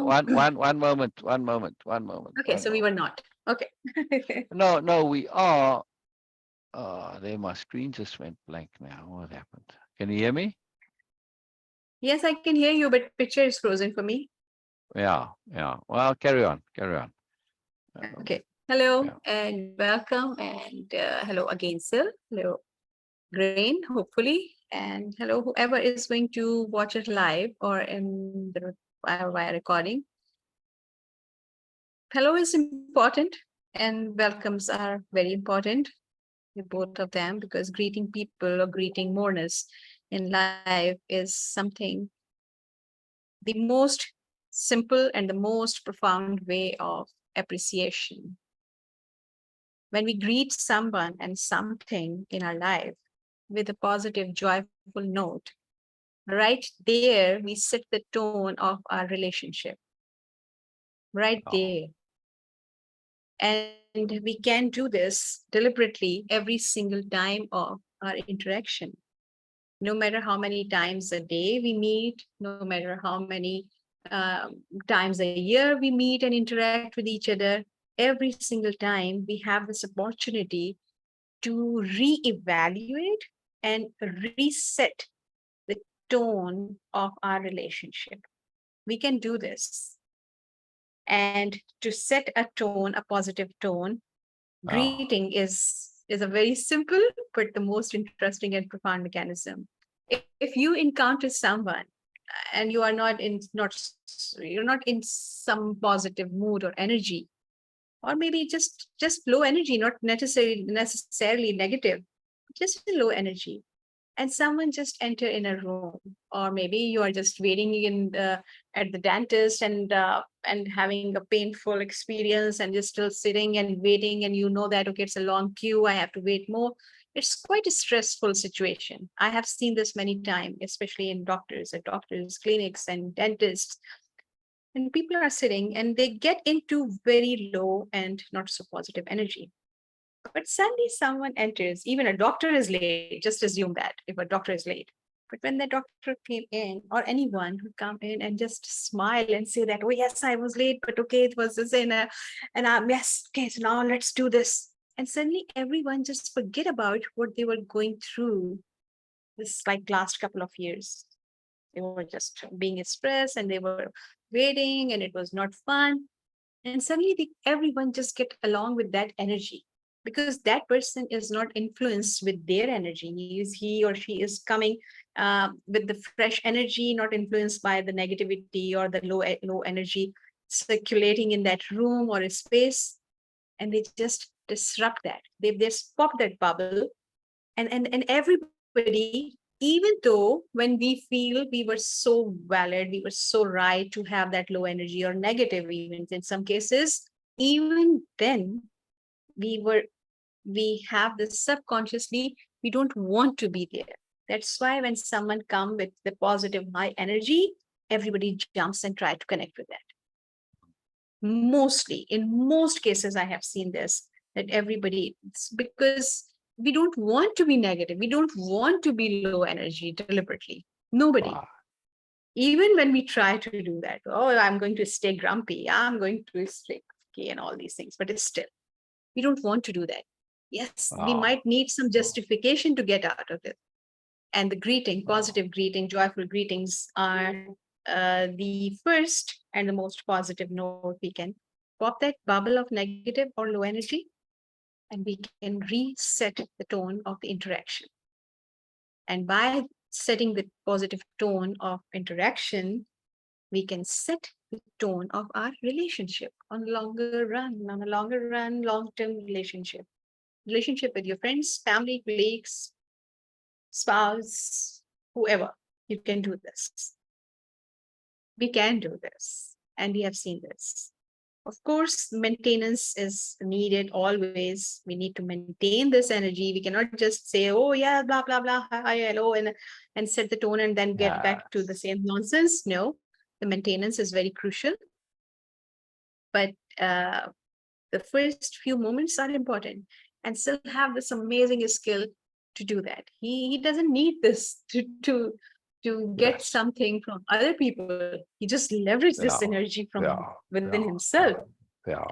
one moment, one moment, one moment. Okay, One so we were moment. not. Okay. No, no, we are. There, my screen just went blank now. What happened? Can you hear me? Yes, I can hear you, but picture is frozen for me. Yeah, yeah. Well, carry on, carry on. Okay. Hello Yeah. and welcome, and hello again, Syl. Hello, Grain, hopefully, and hello, whoever is going to watch it live or in the via recording. Hello is important, and welcomes are very important, both of them, because greeting people or greeting mourners in life is something the most simple and the most profound way of appreciation. When we greet someone and something in our life with a positive, joyful note, right there we set the tone of our relationship. Right Oh, there. And we can do this deliberately every single time of our interaction. No matter how many times a day we meet, no matter how many times a year we meet and interact with each other, every single time we have this opportunity to reevaluate and reset the tone of our relationship. We can do this. And to set a tone, a positive tone, oh, greeting is a very simple but the most interesting and profound mechanism. If you encounter someone and you are you're not in some positive mood or energy, or maybe just low energy, not necessarily negative, just a low energy, and someone just enter in a room, or maybe you are just waiting at the dentist and having a painful experience, and you're still sitting and waiting, and you know that okay, it's a long queue, I have to wait more. It's quite a stressful situation. I have seen this many times, especially in doctors clinics and dentists, and people are sitting and they get into very low and not so positive energy. But suddenly someone enters, even a doctor is late, just assume that if a doctor is late. But when the doctor came in, or anyone who come in and just smile and say that, oh yes, I was late, but okay, it was this and yes, okay, so now let's do this. And suddenly everyone just forget about what they were going through this like last couple of years. They were just being expressed and they were waiting and it was not fun. And suddenly everyone just get along with that energy, because that person is not influenced with their energy. He or she is coming with the fresh energy, not influenced by the negativity or the low energy circulating in that room or a space. And they just disrupt that. They just pop that bubble, and everybody, even though when we feel we were so valid, we were so right to have that low energy or negative, even in some cases, even then we were we have this subconsciously, we don't want to be there. That's why when someone come with the positive high energy, everybody jumps and try to connect with that. Mostly, in most cases, I have seen this, that everybody, because we don't want to be negative, we don't want to be low energy deliberately. Nobody. wow. Even when we try to do that, oh, I'm going to stay grumpy, I'm going to stay okay, and all these things, but it's still, we don't want to do that. Yes, we Wow. might need some Wow. justification to get out of it. And the greeting, positive greeting, joyful greetings are the first and the most positive note we can pop that bubble of negative or low energy, and we can reset the tone of the interaction. And by setting the positive tone of interaction, we can set the tone of our relationship on a longer run, long-term relationship with your friends, family, colleagues, spouse, whoever. You can do this. We can do this. And we have seen this. Of course, maintenance is needed always. We need to maintain this energy. We cannot just say, oh, yeah, blah, blah, blah, hi, hello, and set the tone and then get Yeah. back to the same nonsense. No, the maintenance is very crucial. But the first few moments are important, and still have this amazing skill to do that. He doesn't need this to to get Yes. something from other people. He just leveraged this Yeah. energy from Yeah. within Yeah. himself. Yeah.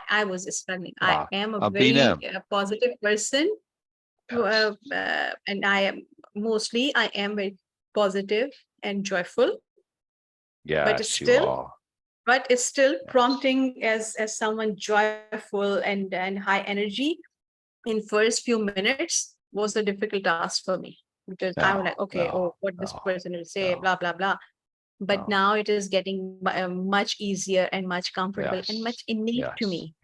I was struggling. I Yeah. am a Bina. very positive person, Yes. and I am very positive and joyful, but Yes, you still, are. prompting Yes. as someone joyful and high energy in first few minutes was a difficult task for me, because I was like, Yeah. okay, oh, Yeah. what this Yeah. person will say, Yeah. blah blah blah. But Yeah. now it is getting much easier and much comfortable and much Yes. innate to Yes. me,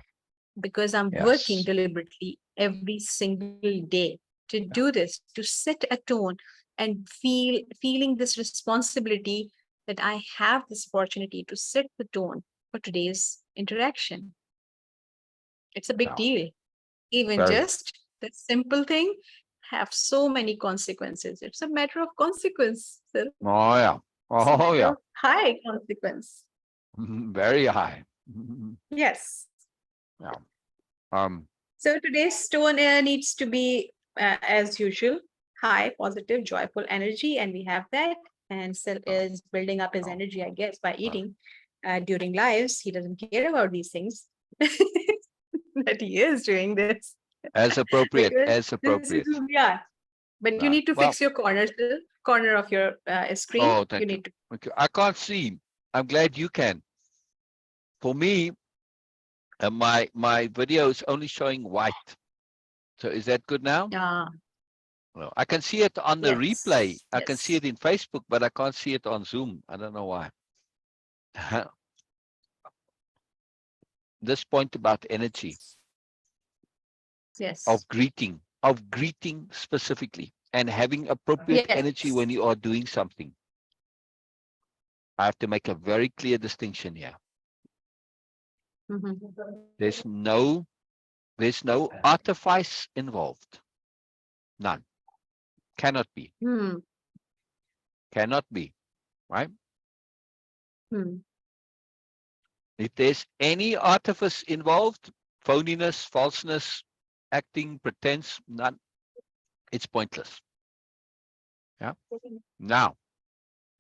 because I'm working Yes. deliberately every single day to Yeah. do this, to set a tone and feeling this responsibility that I have this opportunity to set the tone for today's interaction. It's a big Yeah. deal. Even Very. just the simple thing have so many consequences. It's a matter of consequence, sir. Oh yeah. It's a Oh matter yeah. of high consequence. Very high. Yes. Yeah. Um. So today's tone needs to be, as usual, high, positive, joyful energy, and we have that. And Sil Oh, is building up his oh, energy, I guess, by oh. eating during lives. He doesn't care about these things, that he is doing this As appropriate. because As this is appropriate. who we are. But you Yeah. need to Well. fix your corner, Sil, corner of your screen. Oh, You thank you. need to. Thank you. I can't see. I'm glad you can. For me, my video is only showing white. So is that good now? Ah, Well, I can see it on the replay. yes, I can see yes, it in Facebook, but I can't see it on Zoom. I don't know why. This point about energy, yes, of greeting specifically, and having appropriate energy yes. when you are doing something. I have to make a very clear distinction here. Mhm. There's no artifice involved. None. Cannot be. Hmm. Cannot be. Right? Hmm. If there's any artifice involved, phoniness, falseness, acting, pretense, none, it's pointless. Yeah. Now,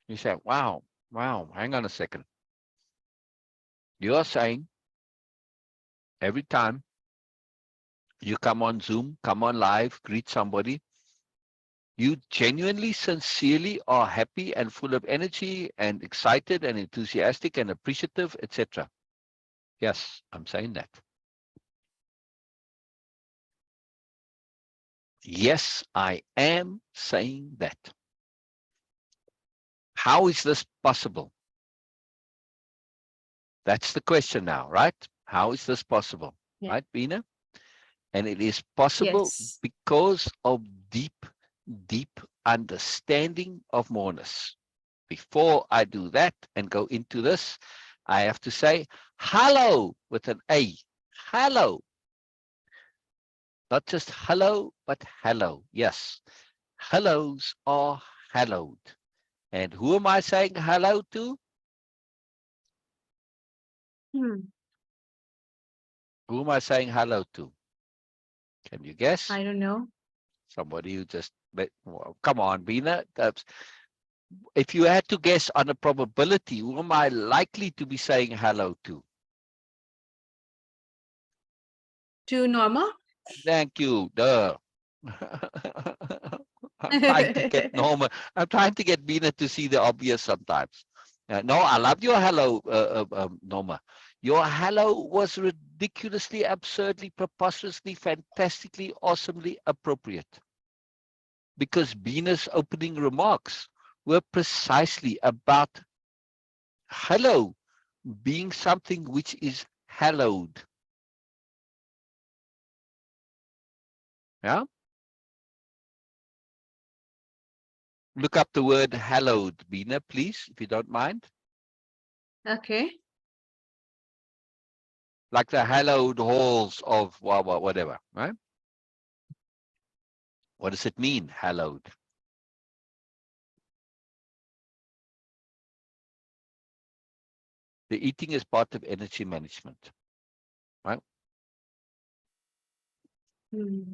you say, wow, hang on a second. You are saying every time you come on Zoom, come on live, greet somebody, you genuinely, sincerely are happy and full of energy and excited and enthusiastic and appreciative, etc. Yes, I'm saying that. Yes, I am saying that. How is this possible? That's the question now, right? How is this possible? Yeah. Right, Beena? And it is possible Yes. because of deep, deep understanding of moreness. Before I do that and go into this, I have to say hello with an A. Hello. Not just hello, but hello. Yes. Hellos are hallowed. And who am I saying hello to? Hmm. Who am I saying hello to? Can you guess? I don't know. Somebody who just, well, come on, Beena. If you had to guess on a probability, who am I likely to be saying hello to? To Norma? Thank you. Duh. I'm trying to get Norma. I'm trying to get Beena to see the obvious sometimes. No, I love your hello, Norma. Your hello was ridiculously, absurdly, preposterously, fantastically, awesomely appropriate. Because Beena's opening remarks were precisely about hello being something which is hallowed. Yeah? Look up the word hallowed, Beena, please, if you don't mind. Okay. Like the hallowed halls of whatever, right? What does it mean, hallowed? The eating is part of energy management, right? Hmm.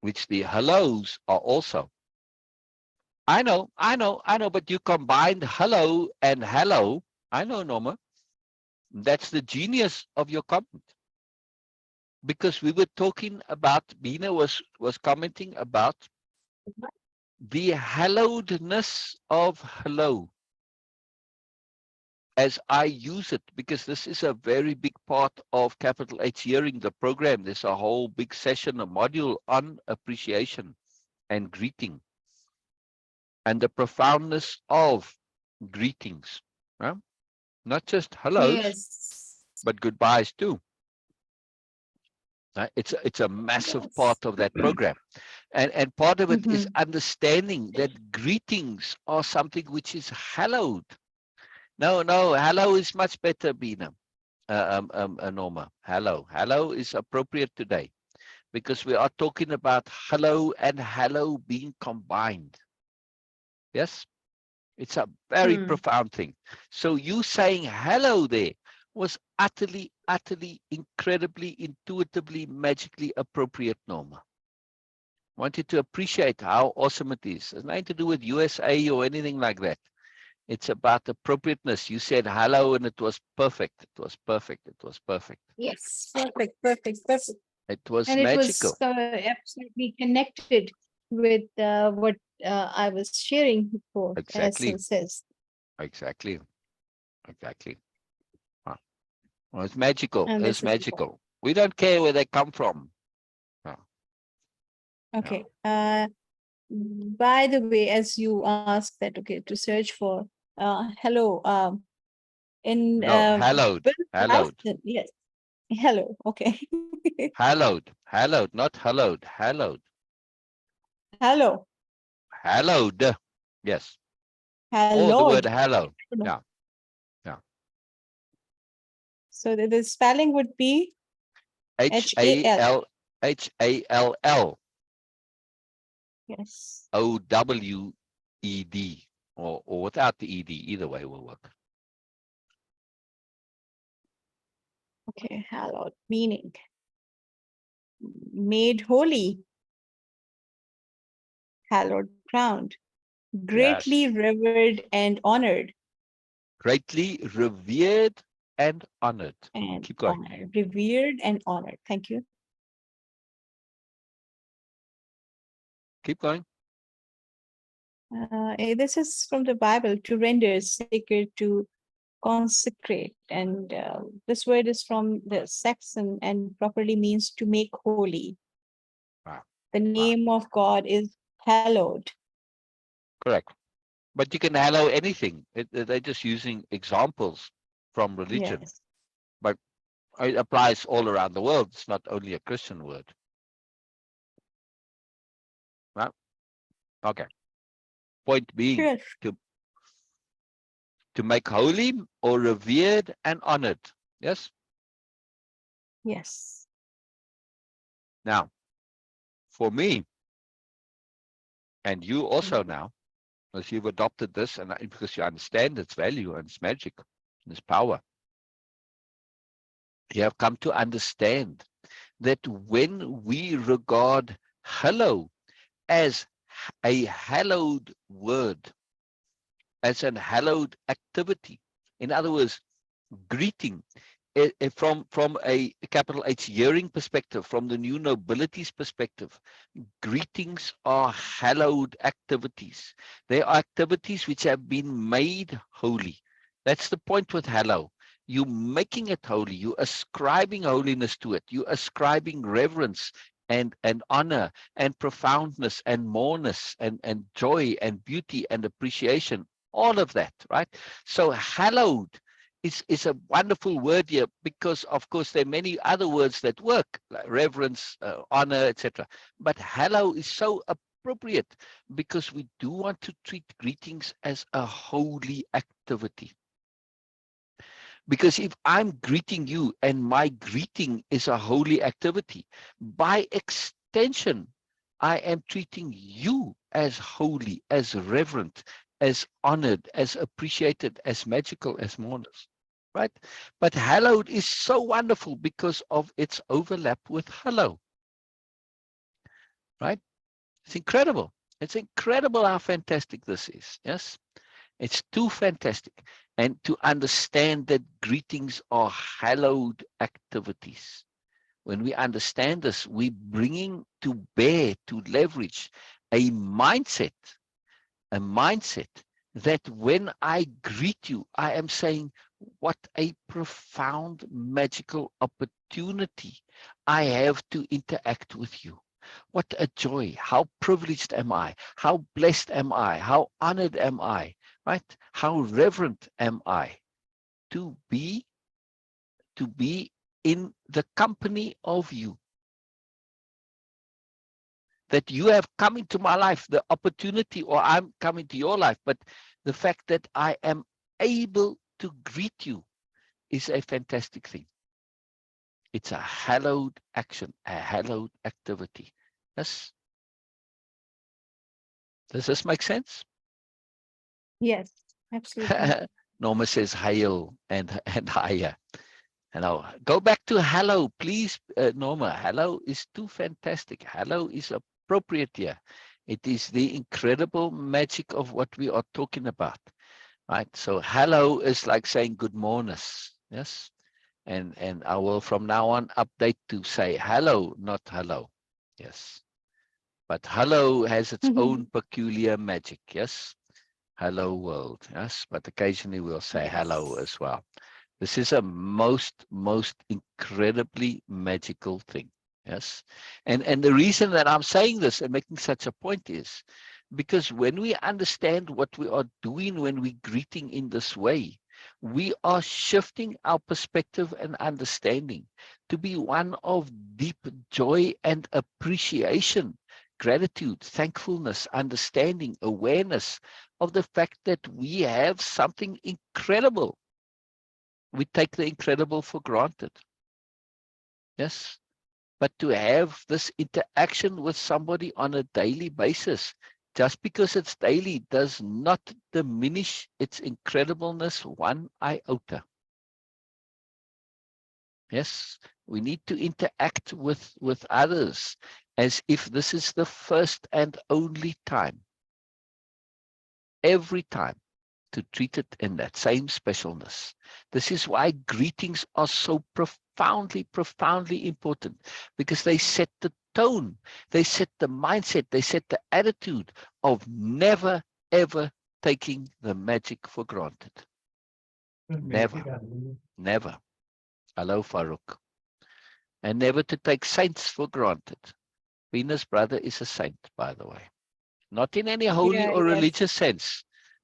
Which the hellos are also. I know, but you combined hello and hello. I know, Norma. That's the genius of your comment. Because we were talking about, Beena was commenting about the hallowedness of hello as I use it, because this is a very big part of capital H hearing, the program. There's a whole big session, a module on appreciation and greeting and the profoundness of greetings. Huh? Not just hellos, Yes. but goodbyes too. It's a massive Yes. part of that program. And part of it is Mm-hmm. understanding that greetings are something which is hallowed. No, hello is much better, Beena. Norma. Hello is appropriate today because we are talking about hello and hello being combined. Yes, it's a very Hmm. profound thing. So you saying hello there was utterly, incredibly, intuitively, magically appropriate, Norma. Want you to appreciate how awesome it is. It's nothing to do with USA or anything like that. It's about appropriateness. You said hello and it was perfect. It was perfect. It was perfect. Yes. Perfect. It was And it was magical. absolutely connected with what I was sharing before, as Exactly. Syl says. Exactly. Exactly. Huh. Well, it's magical. And It's this is important. magical. We don't care where they come from. Huh. Yeah. Okay. By the way, as you asked that, okay, to search for hello, in No, hallowed. Bill Hallowed. Sebastian, yes, hello, okay. Hallowed. Hallowed. Not hallowed. Hallowed. Hello, Hallowed. Yes. Or the word hallowed. hallow. Hello. Yeah. Yeah. So the spelling would be H A HAL. L H A L L Yes. O W E D, or without the ED. Either way will work. Okay, hallowed, meaning made holy, hallowed, crowned, greatly Yes. revered and honored, Greatly revered and honored. and Keep going. honored, revered and honored. Thank you. Keep going. This is from the Bible, to render sacred, to consecrate. And this word is from the Saxon and properly means to make holy. Wow. The Wow. name of God is hallowed. Correct. But you can hallow anything. They're just using examples from religion, Yes. but it applies all around the world. It's not only a Christian word. Right? Okay. Point being, Yes. to make holy or revered and honored. Yes. Yes. Now, for me, and you also now, as you've adopted this, and because you understand its value and its magic and its power, you have come to understand that when we regard hello as a hallowed word, as an hallowed activity, in other words, greeting, from a capital H hearing perspective, from the new nobility's perspective, greetings are hallowed activities. They are activities which have been made holy. That's the point with hallow. You're making it holy. You're ascribing holiness to it. You're ascribing reverence and honor and profoundness and moreness and joy and beauty and appreciation. All of that, right? So hallowed is a wonderful word here, because of course there are many other words that work, like reverence, honor, etc. But hallow is so appropriate because we do want to treat greetings as a holy activity. Because if I'm greeting you and my greeting is a holy activity, by extension, I am treating you as holy, as reverent, as honored, as appreciated, as magical, as mourners. Right? But hallowed is so wonderful because of its overlap with hello. Right? It's incredible. It's incredible how fantastic this is. Yes, it's too fantastic. And to understand that greetings are hallowed activities. When we understand this, we're bringing to bear, to leverage a mindset that when I greet you, I am saying, what a profound magical opportunity I have to interact with you. What a joy. How privileged am I? How blessed am I? How honored am I? Right? How reverent am I to be in the company of you? That you have come into my life, the opportunity, or I'm coming to your life, but the fact that I am able to greet you is a fantastic thing. It's a hallowed action, a hallowed activity. Yes. Does this make sense? Yes, absolutely. Norma says hail and higher. Hello. Go back to hello, please, Norma. Hello is too fantastic. Hello is appropriate here. It is the incredible magic of what we are talking about, right? So hello is like saying good morning. Yes. And I will from now on update to say hello, not hello. Yes. But hello has its own peculiar magic. Yes. Hello world. Yes. But occasionally we'll say hello Yes. as well. This is a most incredibly magical thing. Yes. And the reason that I'm saying this and making such a point is because when we understand what we are doing when we're greeting in this way, we are shifting our perspective and understanding to be one of deep joy and appreciation, gratitude, thankfulness, understanding, awareness of the fact that we have something incredible. We take the incredible for granted. Yes. But to have this interaction with somebody on a daily basis, just because it's daily, does not diminish its incredibleness one iota. Yes. We need to interact with others as if this is the first and only time. Every time. To treat it in that same specialness. This is why greetings are so profoundly important, because they set the tone, they set the mindset, they set the attitude of never, ever taking the magic for granted. Never, never. Hello, Farouk. And never to take saints for granted. Beena's brother is a saint, by the way. Not in any holy Yeah, or yes. religious sense,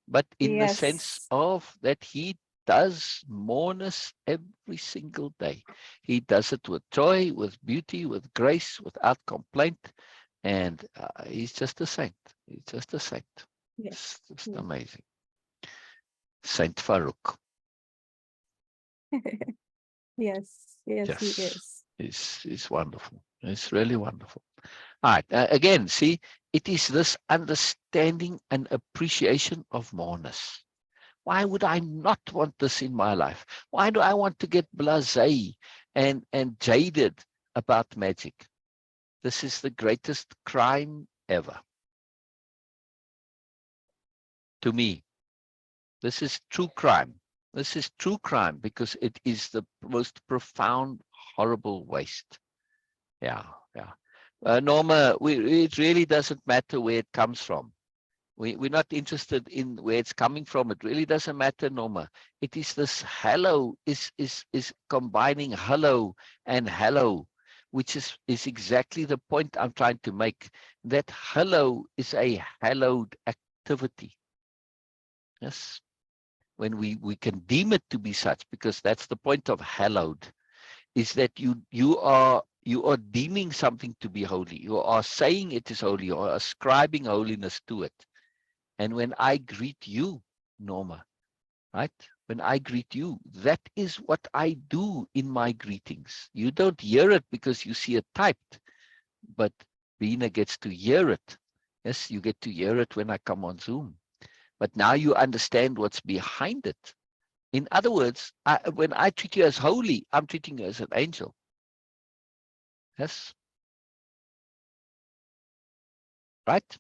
but in the sense Yes. of that he does mourners every single day. He does it with joy, with beauty, with grace, without complaint. And he's just a saint. He's just a saint. Yes. It's just Yes. amazing. Saint Farouk. Yes. Yes, he Yes, is. it's wonderful. It's really wonderful. All right. Again, see, it is this understanding and appreciation of mourners. Why would I not want this in my life? Why do I want to get blasé and jaded about magic? This is the greatest crime ever. To me, this is true crime. This is true crime because it is the most profound, horrible waste. Yeah, yeah. Norma, it really doesn't matter where it comes from. We're not interested in where it's coming from. It really doesn't matter, Norma. It is this hello is combining hello and hello, which is exactly the point I'm trying to make. That hello is a hallowed activity. Yes. When we can deem it to be such, because that's the point of hallowed, is that you are deeming something to be holy. You are saying it is holy. You are ascribing holiness to it. And when I greet you, Norma, right? When I greet you, that is what I do in my greetings. You don't hear it because you see it typed, but Beena gets to hear it. Yes, you get to hear it when I come on Zoom. But now you understand what's behind it. In other words, when I treat you as holy, I'm treating you as an angel. Yes. Right?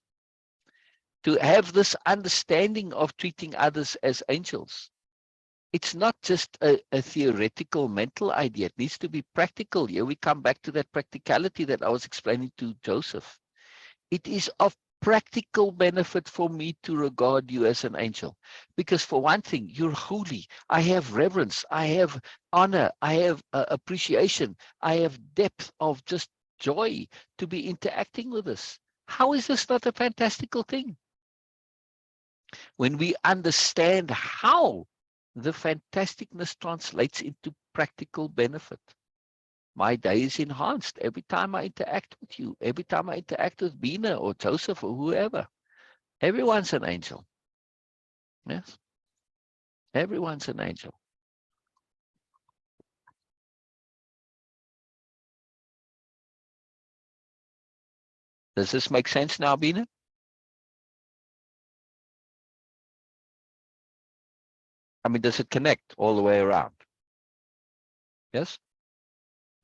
to have this understanding of treating others as angels. It's not just a theoretical mental idea. It needs to be practical. Here we come back to that practicality that I was explaining to Joseph. It is of practical benefit for me to regard you as an angel. Because for one thing, you're holy. I have reverence. I have honor. I have appreciation. I have depth of just joy to be interacting with us. How is this not a fantastical thing? When we understand how the fantasticness translates into practical benefit. My day is enhanced every time I interact with you, every time I interact with Beena or Joseph or whoever. Everyone's an angel. Yes, everyone's an angel. Does this make sense now, Beena? I mean, does it connect all the way around? Yes?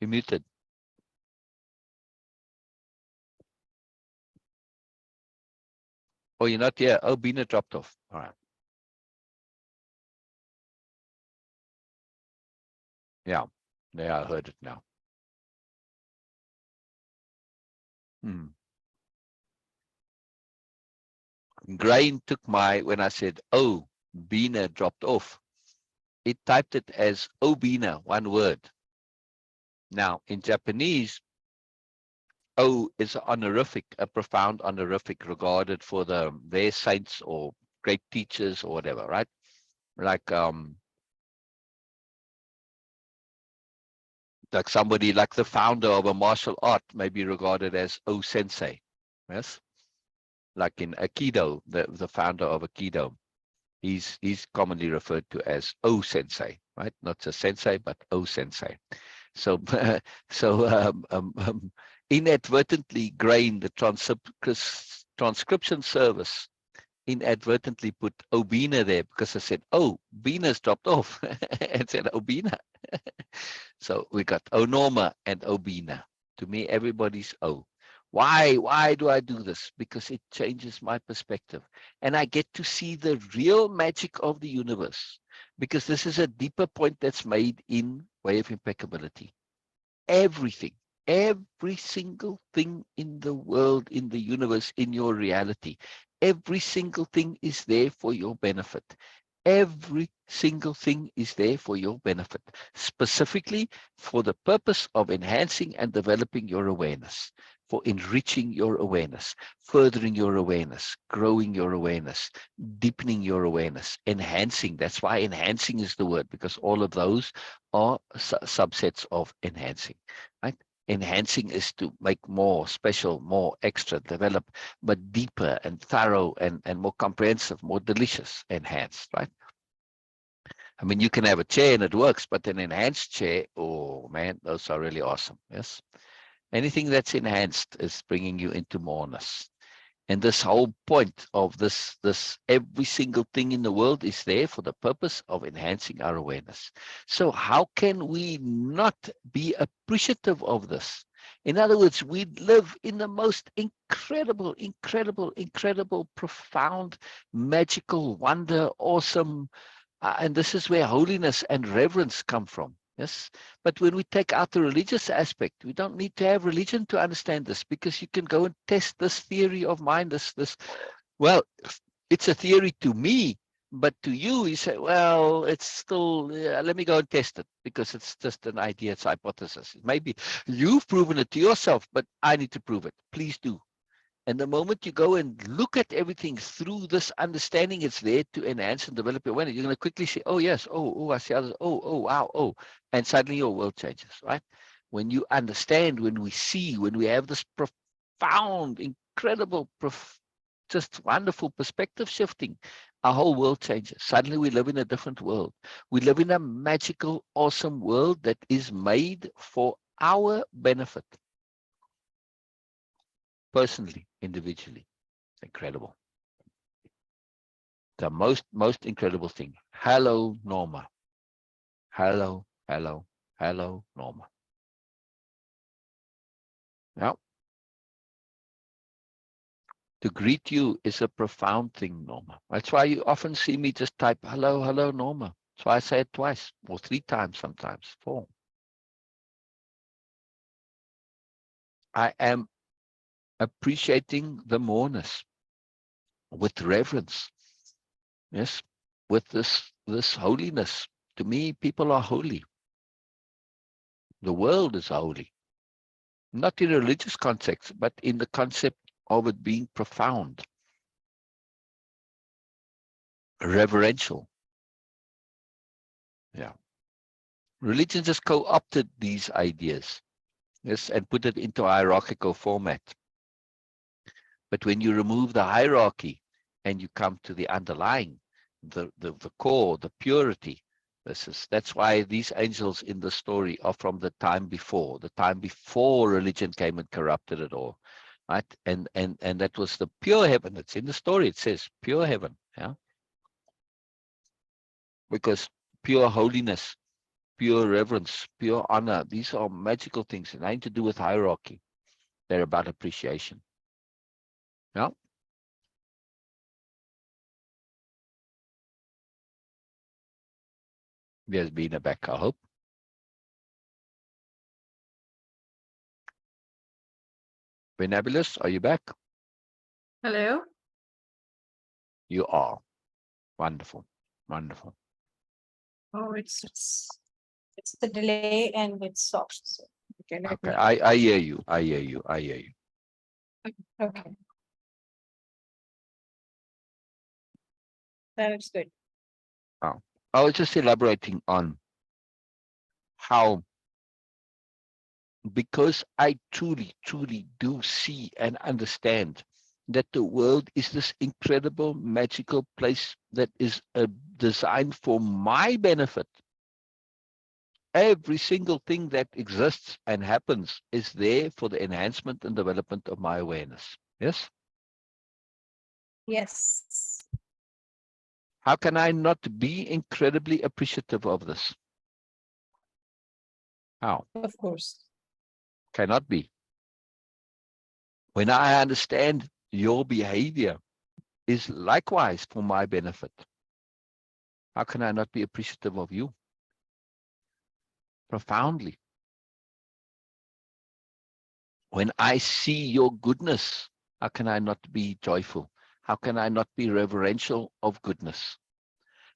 You're muted. Oh, you're not here. Oh, Beena dropped off. All right. Yeah. Yeah, I heard it now. Grain took when I said, oh, Beena dropped off. It typed it as Beena, one word. Now, in Japanese, O is an honorific, a profound honorific regarded for their saints or great teachers or whatever, right? Like somebody like the founder of a martial art may be regarded as O Sensei. Yes. Like in Aikido, the founder of Aikido, he's commonly referred to as O Sensei, right? Not just Sensei, but O Sensei. So, inadvertently, Grain, the transcription service, inadvertently put Beena there because I said, oh, Beena's dropped off and said Beena. So we got Norma and Beena. To me, everybody's O. Why do I do this? Because it changes my perspective. And I get to see the real magic of the universe. Because this is a deeper point that's made in Way of Impeccability. Everything, every single thing in the world, in the universe, in your reality, every single thing is there for your benefit. Every single thing is there for your benefit, specifically for the purpose of enhancing and developing your awareness, for enriching your awareness, furthering your awareness, growing your awareness, deepening your awareness, enhancing. That's why enhancing is the word, because all of those are subsets of enhancing, right? Enhancing is to make more special, more extra, develop, but deeper and thorough and more comprehensive, more delicious, enhanced, right? I mean, you can have a chair and it works, but an enhanced chair, oh man, those are really awesome. Yes. Anything that's enhanced is bringing you into moreness. And this whole point of this every single thing in the world is there for the purpose of enhancing our awareness. So how can we not be appreciative of this? In other words, we live in the most incredible, profound, magical, wonder, awesome, and this is where holiness and reverence come from. Yes. But when we take out the religious aspect, we don't need to have religion to understand this, because you can go and test this theory of mind. Well, it's a theory to me, but to you say, well, it's still, let me go and test it, because it's just an idea, it's hypothesis. Maybe you've proven it to yourself, but I need to prove it. Please do. And the moment you go and look at everything through this understanding, it's there to enhance and develop your awareness. You're going to quickly say, oh, yes, oh, I see others, oh, wow, oh. And suddenly your world changes, right? When you understand, when we see, when we have this profound, incredible, just wonderful perspective shifting, our whole world changes. Suddenly we live in a different world. We live in a magical, awesome world that is made for our benefit. Personally, individually. Incredible. The most incredible thing. Hello, Norma. Hello, Norma. Now, To greet you is a profound thing, Norma. That's why you often see me just type, hello, hello, Norma. So I say it twice or 3 times sometimes, 4. I am appreciating the moreness with reverence. Yes, with this holiness. To me, people are holy. The world is holy. Not in a religious context, but in the concept of it being profound, reverential. Yeah. Religion just co-opted these ideas, yes, and put it into a hierarchical format. But when you remove the hierarchy and you come to the underlying, the core, the purity, that's why these angels in the story are from the time before religion came and corrupted it all, right? And that was the pure heaven. It's in the story. It says pure heaven, yeah, because pure holiness, pure reverence, pure honor, these are magical things. And nothing to do with hierarchy. They're about appreciation. Yeah. There's Beena back, I hope. Benabulous, are you back? Hello? You are. Wonderful. Wonderful. Oh, it's the delay and it's soft. So, okay, let Okay, me. I hear you. I hear you. I hear you. Okay, that's good. Oh. I was just elaborating on how, because I truly, truly do see and understand that the world is this incredible, magical place that is designed for my benefit. Every single thing that exists and happens is there for the enhancement and development of my awareness. Yes? Yes. How can I not be incredibly appreciative of this? How? Of course. Cannot be. When I understand your behavior is likewise for my benefit, how can I not be appreciative of you? Profoundly. When I see your goodness, how can I not be joyful? How can I not be reverential of goodness?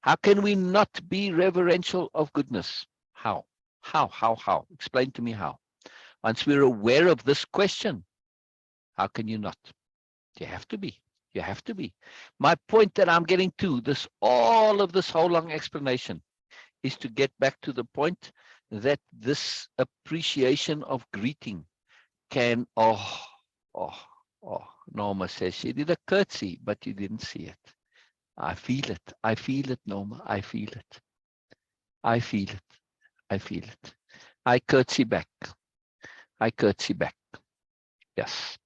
How can we not be reverential of goodness? How? How? Explain to me how. Once we're aware of this question, how can you not? You have to be. You have to be. My point that I'm getting to, all of this whole long explanation, is to get back to the point that this appreciation of greeting can, Norma says she did a curtsy, but you didn't see it. I feel it. I feel it, Norma. I feel it. I feel it. I feel it. I curtsy back. I curtsy back. Yes.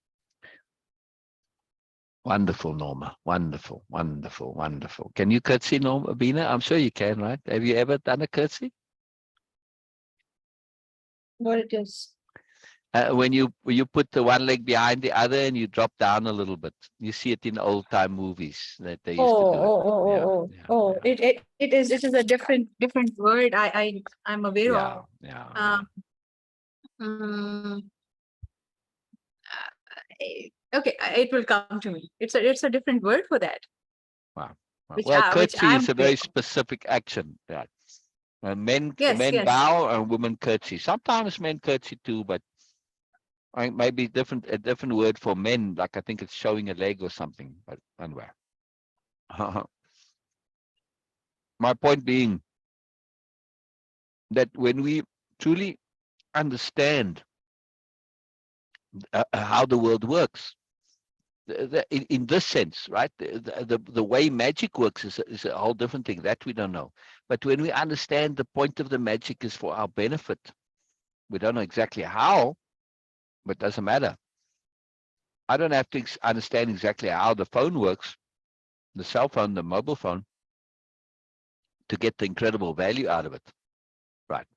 Wonderful, Norma. Wonderful, wonderful, wonderful. Can you curtsy, Norma, Beena? I'm sure you can, right? Have you ever done a curtsy? What it is? When you put the one leg behind the other and you drop down a little bit. You see it in old time movies that they used to do it. It is a different word. I'm aware of. Yeah. Mm, okay, it will come to me. It's a different word for that. Wow. Which Curtsy I'm is a aware very of. specific action. Yeah. Men Yes. bow and women curtsy. Sometimes men curtsy too, but maybe a different word for men. Like I think it's showing a leg or something. But anyway. My point being that when we truly understand how the world works, in this sense, right? The way magic works is a whole different thing that we don't know. But when we understand the point of the magic is for our benefit, we don't know exactly how, but it doesn't matter. I don't have to understand exactly how the phone works, the cell phone, the mobile phone, to get the incredible value out of it, right?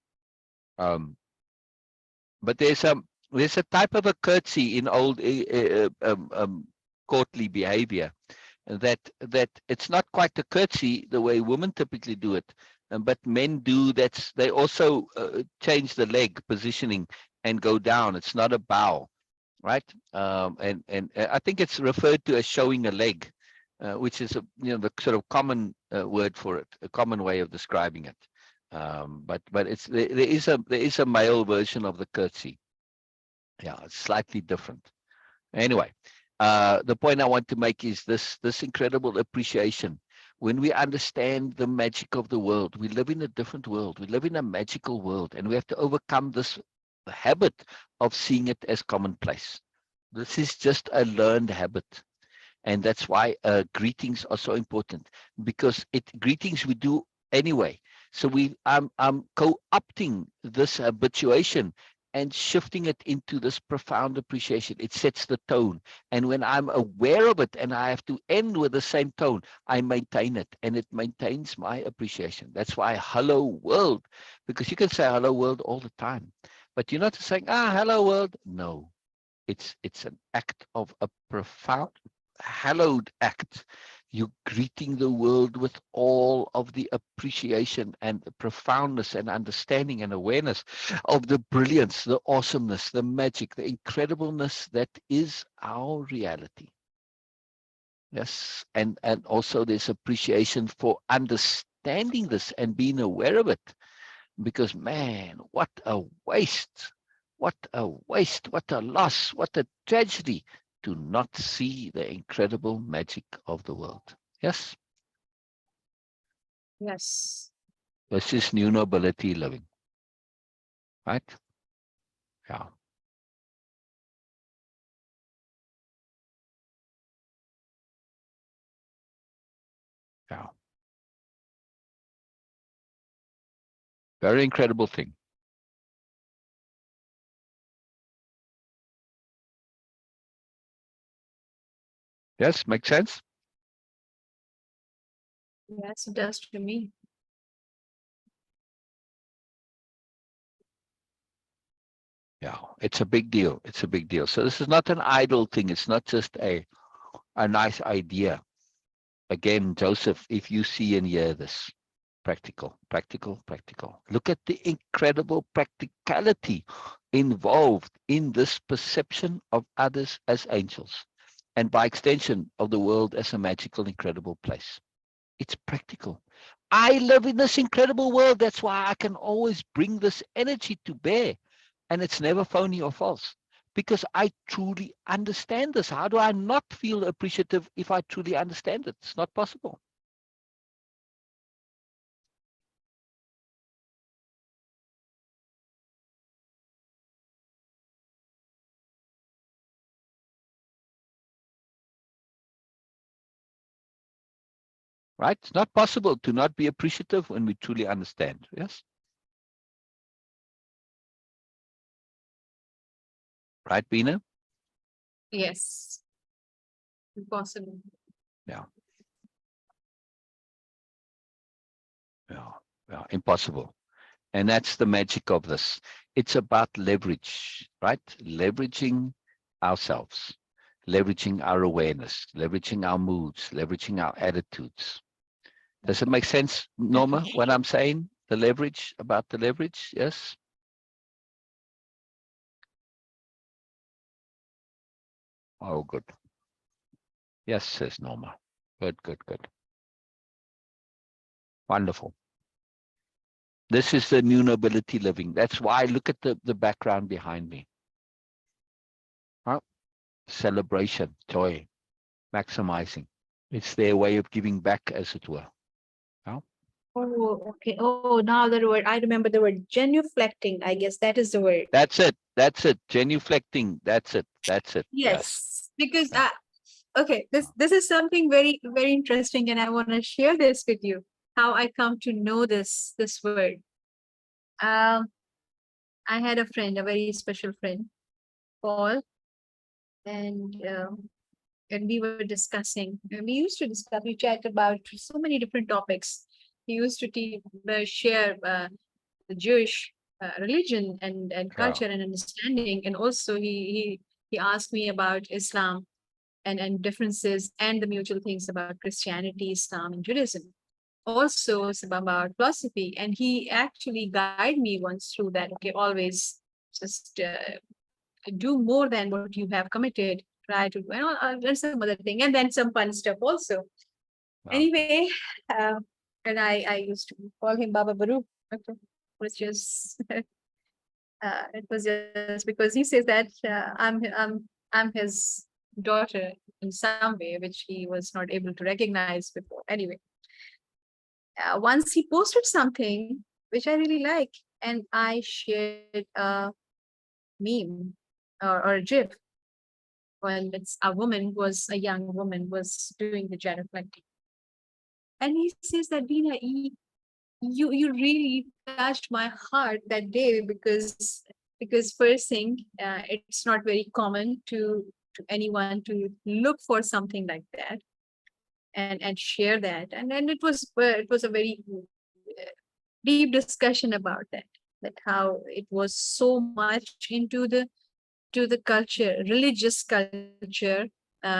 But there's a type of a curtsy in old courtly behavior, that it's not quite a curtsy the way women typically do it, but men do. They also change the leg positioning and go down. It's not a bow, right? And I think it's referred to as showing a leg, which is the sort of common word for it, a common way of describing it. But it's there is a male version of the curtsy. Yeah, it's slightly different. Anyway, the point I want to make is this incredible appreciation. When we understand the magic of the world, we live in a different world. We live in a magical world, and we have to overcome this habit of seeing it as commonplace. This is just a learned habit. And that's why greetings are so important, because greetings we do anyway. So I'm co-opting this habituation and shifting it into this profound appreciation. It sets the tone. And when I'm aware of it and I have to end with the same tone, I maintain it, and it maintains my appreciation. That's why hello world, because you can say hello world all the time, but you're not saying, hello world. No, it's an act of a profound, hallowed act. You're greeting the world with all of the appreciation and the profoundness and understanding and awareness of the brilliance, the awesomeness, the magic, the incredibleness that is our reality. Yes, and also this appreciation for understanding this and being aware of it, because man, what a waste, what a waste, what a loss, what a tragedy to not see the incredible magic of the world. Yes? Yes. This is new nobility living, right? Yeah. Yeah. Very incredible thing. Yes, makes sense? Yes, it does to me. Yeah, it's a big deal. It's a big deal. So this is not an idle thing. It's not just a nice idea. Again, Joseph, if you see and hear this, practical, practical, practical. Look at the incredible practicality involved in this perception of others as angels, and by extension of the world as a magical, incredible place. It's practical. I live in this incredible world. That's why I can always bring this energy to bear. And it's never phony or false, because I truly understand this. How do I not feel appreciative if I truly understand it? It's not possible. Right? It's not possible to not be appreciative when we truly understand. Yes? Right, Beena? Yes. Impossible. Yeah. Yeah. Yeah. Impossible. And that's the magic of this. It's about leverage, right? Leveraging ourselves, leveraging our awareness, leveraging our moods, leveraging our attitudes. Does it make sense, Norma, what I'm saying? The leverage, about the leverage? Yes? Oh, good. Yes, says Norma. Good, good, good. Wonderful. This is the new nobility living. That's why, look at the background behind me. Huh? Celebration, joy, maximizing. It's their way of giving back, as it were. Huh? Oh, okay. Oh, now the word. I remember the word genuflecting. I guess that is the word. That's it. That's it. Genuflecting. That's it. That's it. Yes. Yes, because Yeah. okay, this is something very very interesting, and I want to share this with you. How I come to know this word. Um, I had a friend, a very special friend, Paul, and we were discussing. We used to discuss. We chat about so many different topics. He used to share the Jewish religion and Yeah. culture and understanding, and also he asked me about Islam. and differences and the mutual things about Christianity, Islam, and Judaism. Also, some about philosophy, and he actually guided me once through that. Okay, always just do more than what you have committed. Try to do, and some other thing, and then some fun stuff also. Wow. Anyway, uh, and I used to call him Baba Baru. Okay, was just it was just because he says that I'm his daughter in some way, which he was not able to recognize before. Anyway, once he posted something which I really like, and I shared a meme or a GIF. Well, it's a woman was a young woman was doing the genuflecting, and he says that Beena, you really touched my heart that day because first thing, it's not very common to anyone to look for something like that and share that, and then it was a very deep discussion about that how it was so much into the culture, religious culture,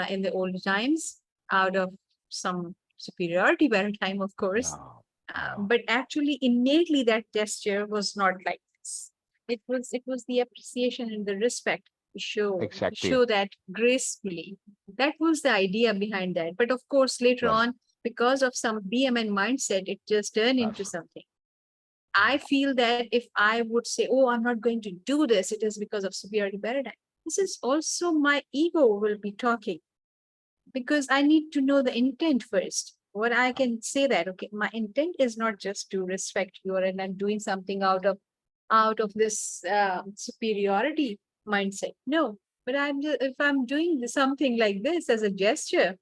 in the old times, out of some superiority paradigm, of course. Wow. Wow. But actually, innately, that gesture was not like this. It was the appreciation and the respect to Exactly. show that gracefully. That was the idea behind that. But of course, later Was. on, because of some BMN mindset, it just turned into Was. something. I feel that if I would say, "Oh, I'm not going to do this," it is because of superiority paradigm. This is also my ego will be talking because I need to know the intent first. What I can say that, okay, my intent is not just to respect you and I'm doing something out of this superiority mindset. No, but if I'm doing something like this as a gesture,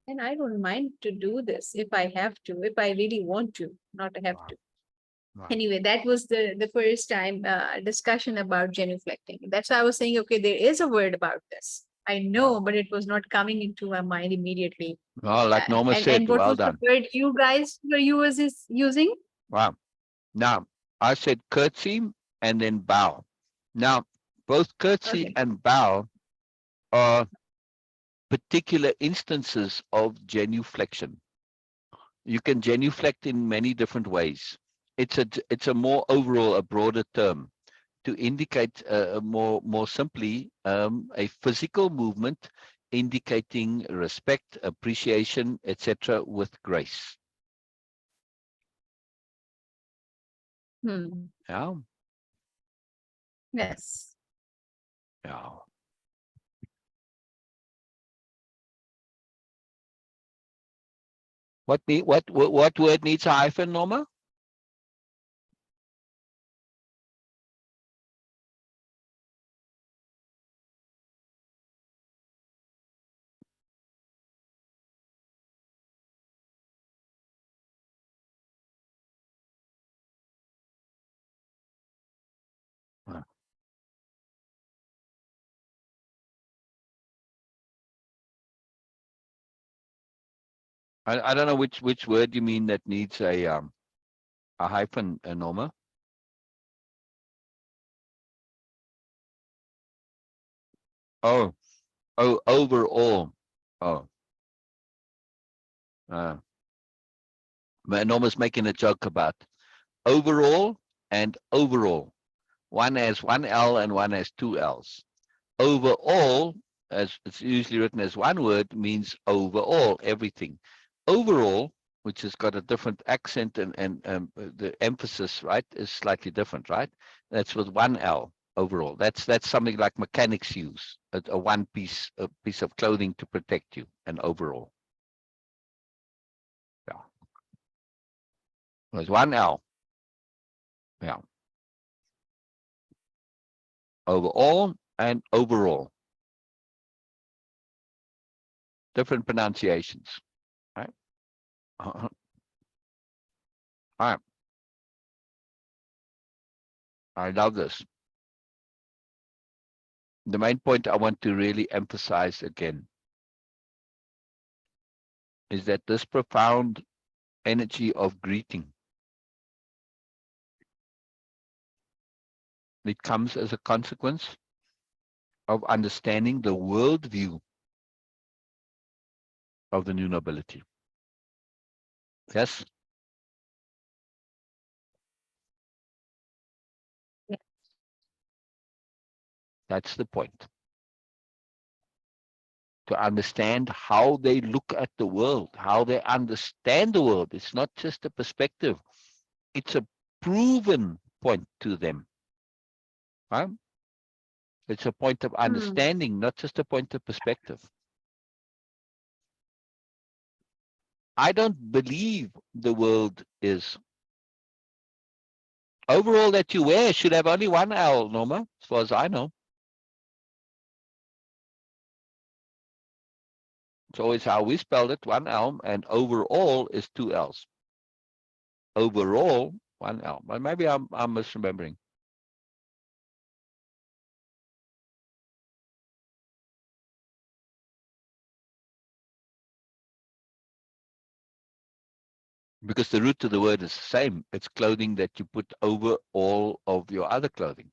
then I don't mind to do this if I have to, if I really want to, not have Wow. to. Wow. Anyway, that was the first time discussion about genuflecting. That's why I was saying, okay, there is a word about this. I know, Wow. but it was not coming into my mind immediately. Well, like Norma And said, what well was the done. word you guys were using? Wow. Now, I said curtsy and then bow. Now, both curtsy Okay. and bow are particular instances of genuflection. You can genuflect in many different ways. It's a more overall, a broader term to indicate more simply a physical movement indicating respect, appreciation, etc., with grace. Hmm. Yeah, Yes. yeah. What word needs a hyphen, Norma? I don't know which word you mean that needs a hyphen, Norma. Oh, overall. Oh, uh, Norma's making a joke about overall and overall. One has one L and one has two L's. Overall, as it's usually written as one word, means overall, everything. Overall, which has got a different accent and the emphasis, right, is slightly different, right? That's with one L. Overall, that's something like mechanics use a a piece of clothing to protect you. An overall, yeah. There's one L, yeah. Overall and overall, different pronunciations, right? All right, I love this. The main point I want to really emphasize again is that this profound energy of greeting, it comes as a consequence of understanding the worldview of the new nobility. Yes? Yeah. That's the point. To understand how they look at the world, how they understand the world. It's not just a perspective. It's a proven point to them. Right? It's a point of understanding, not just a point of perspective. I don't believe the world is. Overall that you wear should have only one L, Norma, as far as I know. It's always how we spelled it, one L, and overall is two L's. Overall, one L. But maybe I'm misremembering. Because the root of the word is the same. It's clothing that you put over all of your other clothing.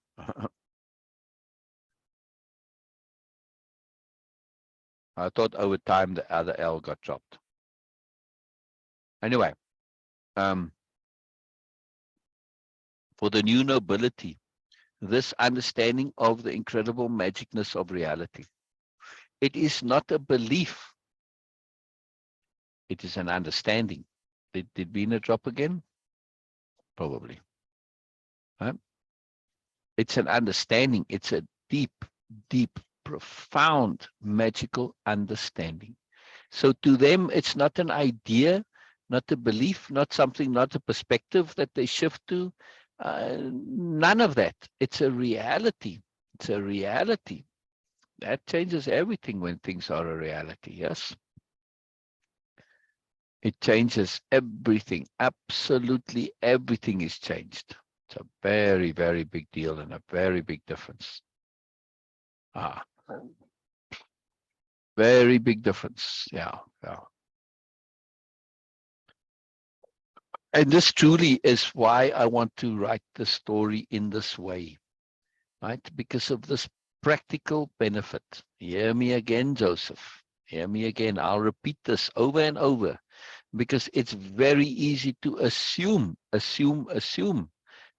I thought over time the other L got dropped. Anyway, for the new nobility, this understanding of the incredible magicness of reality. It is not a belief. It is an understanding. Did Beena drop again? Probably. Right? It's an understanding. It's a deep, deep, profound, magical understanding. So to them, it's not an idea, not a belief, not something, not a perspective that they shift to. None of that. It's a reality. It's a reality. That changes everything when things are a reality, yes? It changes everything. Absolutely everything is changed. It's a very, very big deal and a very big difference. Very big difference. Yeah. And this truly is why I want to write the story in this way, right? Because of this practical benefit. Hear me again, Joseph. Hear me again. I'll repeat this over and over because it's very easy to assume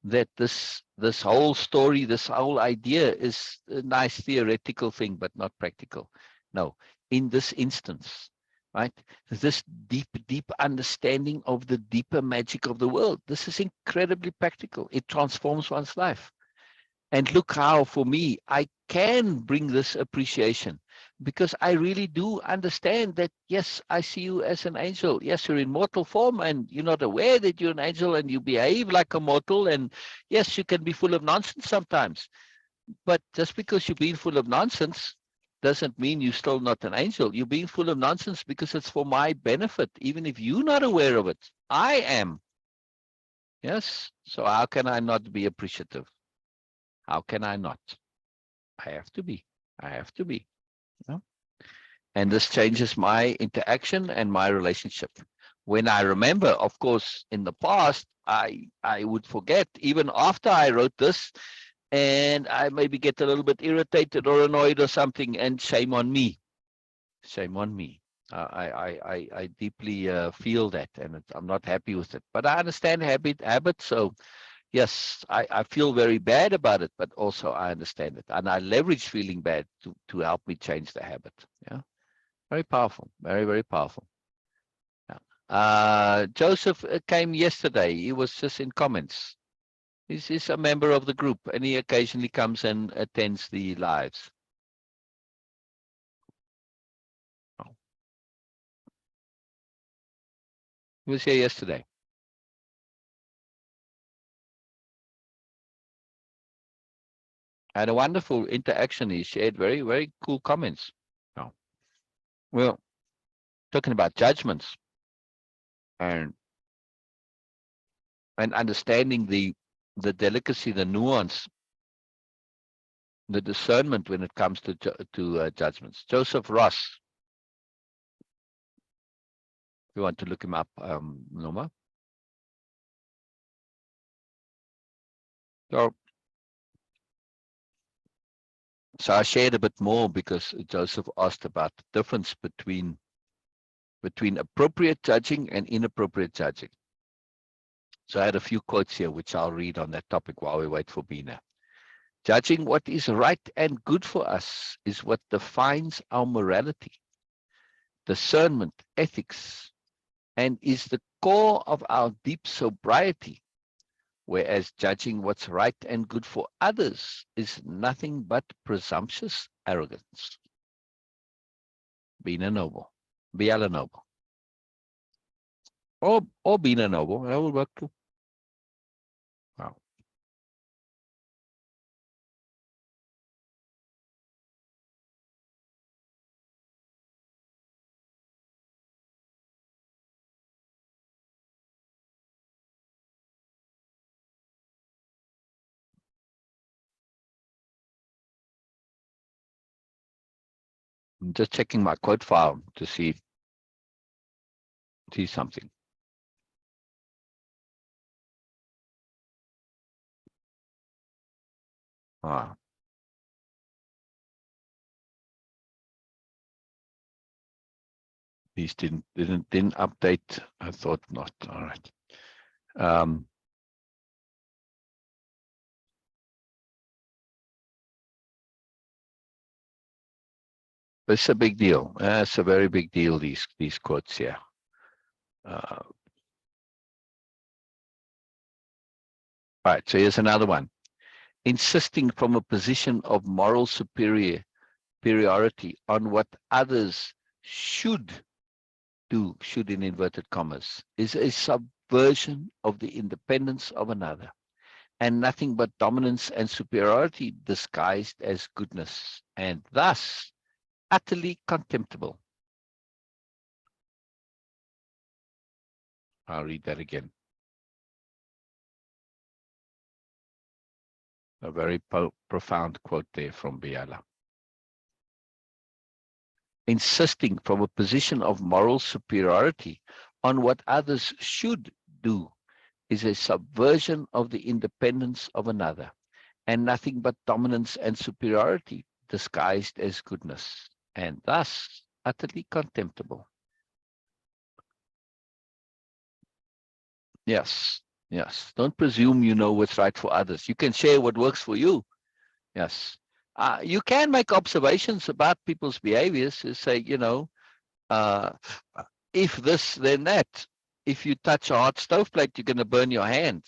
that this whole story, this whole idea is a nice theoretical thing, but not practical. No, in this instance, right? This deep understanding of the deeper magic of the world. This is incredibly practical. It transforms one's life. And look how, for me, I can bring this appreciation because I really do understand that, yes, I see you as an angel. Yes, you're in mortal form and you're not aware that you're an angel and you behave like a mortal. And yes, you can be full of nonsense sometimes. But just because you're being full of nonsense doesn't mean you're still not an angel. You're being full of nonsense because it's for my benefit. Even if you're not aware of it, I am. Yes. So how can I not be appreciative? How can I not? I have to be. I have to be. You know? And this changes my interaction and my relationship. When I remember, of course, in the past, I would forget, even after I wrote this, and I maybe get a little bit irritated or annoyed or something, and shame on me. Shame on me. I deeply feel that, and I'm not happy with it. But I understand habit. So yes, I feel very bad about it, but also I understand it. And I leverage feeling bad to help me change the habit. Yeah. Very powerful. Very, very powerful. Yeah. Joseph came yesterday. He was just in comments. He's a member of the group and he occasionally comes and attends the lives. Oh. He was here yesterday. Had a wonderful interaction. He shared very, very cool comments. Oh. Well, talking about judgments and understanding the delicacy, the nuance, the discernment when it comes to judgments. Joseph Ross. You want to look him up, Noma? So I shared a bit more because Joseph asked about the difference between between appropriate judging and inappropriate judging. So I had a few quotes here, which I'll read on that topic while we wait for Beena. Judging what is right and good for us is what defines our morality, discernment, ethics, and is the core of our deep sobriety, whereas judging what's right and good for others is nothing but presumptuous arrogance. Beena Noble, Biella Noble, or Beena Noble, that will work too. Wow. I'm just checking my quote file to see something. Ah. These didn't update. I thought not. All right. It's a big deal. It's a very big deal. These quotes here. All right. So here's another one. Insisting from a position of moral superiority on what others should do, should in inverted commas, is a subversion of the independence of another, and nothing but dominance and superiority disguised as goodness, and thus utterly contemptible. I'll read that again. A very profound quote there from Biella. Insisting from a position of moral superiority on what others should do is a subversion of the independence of another, and nothing but dominance and superiority disguised as goodness, and thus utterly contemptible. Yes, yes. Don't presume you know what's right for others. You can share what works for you. Yes. You can make observations about people's behaviors. You say, if this, then that. If you touch a hot stoveplate, you're going to burn your hand.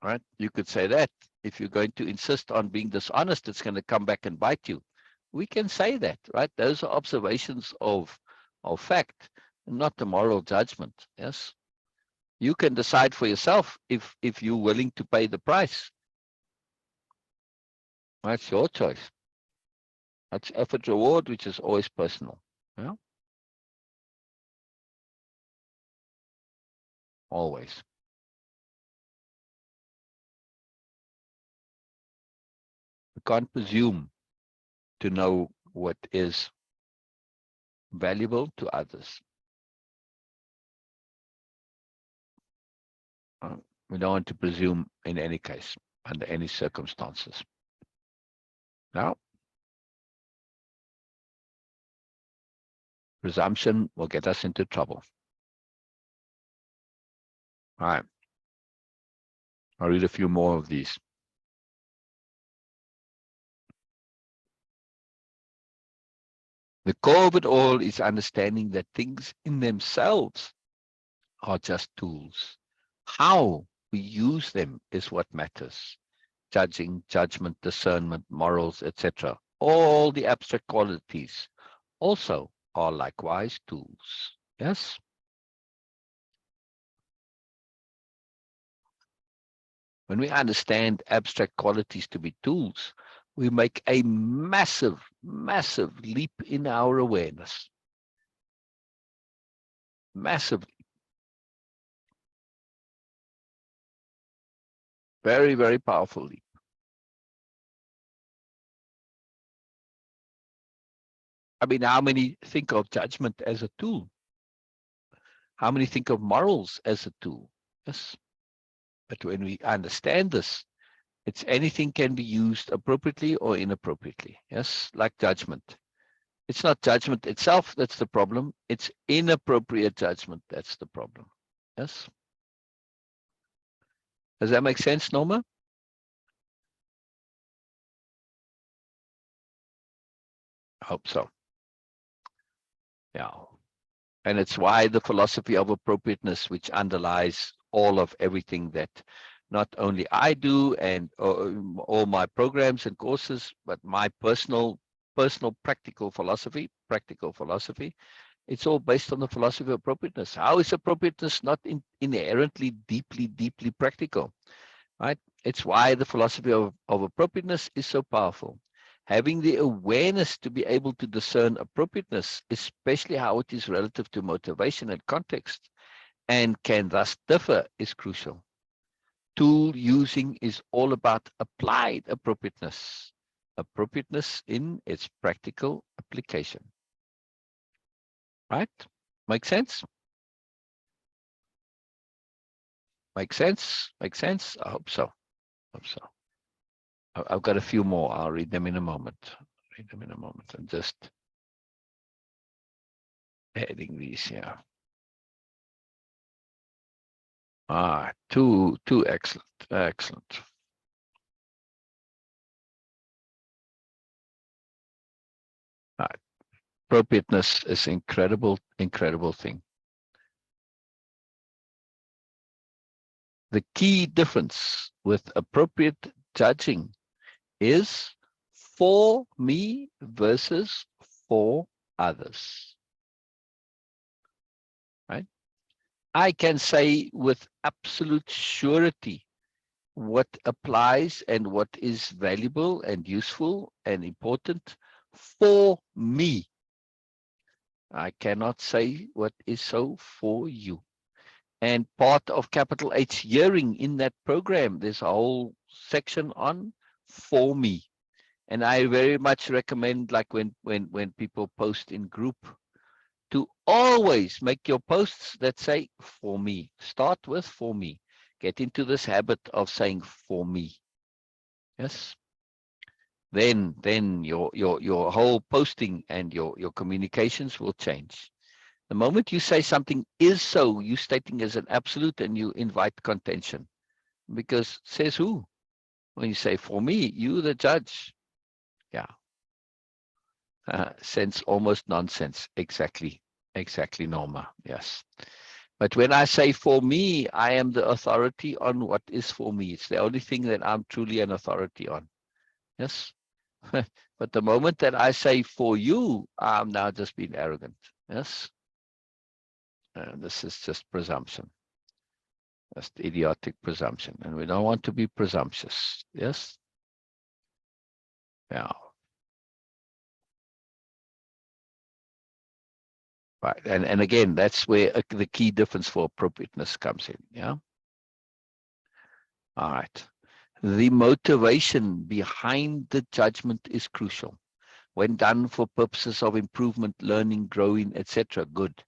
Right? You could say that. If you're going to insist on being dishonest, it's going to come back and bite you. We can say that, right? Those are observations of fact, not the moral judgment. Yes. You can decide for yourself if you're willing to pay the price. That's your choice. That's effort reward, which is always personal. Yeah. Always. We can't presume to know what is valuable to others. We don't want to presume in any case, under any circumstances. Now, presumption will get us into trouble. All right. I'll read a few more of these. The core of it all is understanding that things in themselves are just tools. How we use them is what matters. Judging, judgment, discernment, morals, etc. All the abstract qualities also are likewise tools. Yes? When we understand abstract qualities to be tools, we make a massive, massive leap in our awareness. Massive. Very, very powerful leap. I mean, how many think of judgment as a tool? How many think of morals as a tool? Yes. But when we understand this, it's anything can be used appropriately or inappropriately. Yes, like judgment. It's not judgment itself that's the problem. It's inappropriate judgment that's the problem. Yes. Does that make sense, Norma? I hope so. Yeah. And it's why the philosophy of appropriateness, which underlies all of everything that not only I do and all my programs and courses, but my personal practical philosophy, it's all based on the philosophy of appropriateness. How is appropriateness not inherently deeply practical? Right? It's why the philosophy of appropriateness is so powerful. Having the awareness to be able to discern appropriateness, especially how it is relative to motivation and context, and can thus differ, is crucial. Tool using is all about applied appropriateness in its practical application. Right? Make sense? Make sense? Make sense? I hope so. I've got a few more. I'll read them in a moment. I'm just adding these here. Two excellent. Appropriateness is incredible thing. The key difference with appropriate judging is for me versus for others. Right? I can say with absolute surety what applies and what is valuable and useful and important for me. I cannot say what is so for you. And part of capital H hearing in that program, there's a whole section on for me. And I very much recommend, like when people post in group, to always make your posts that say for me. Start with for me. Get into this habit of saying for me. Yes. Then your whole posting and your communications will change. The moment you say something is so, you stating as an absolute, and you invite contention. Because says who? When you say for me, you the judge. Yeah. Sense almost nonsense. Exactly, Norma. Yes. But when I say for me, I am the authority on what is for me. It's the only thing that I'm truly an authority on. Yes. But the moment that I say for you, I'm now just being arrogant. Yes. This is just presumption. Just idiotic presumption. And we don't want to be presumptuous. Yes. Yeah. Right. And again, that's where the key difference for appropriateness comes in. Yeah. All right. The motivation behind the judgment is crucial. When done for purposes of improvement, learning, growing, etc., good.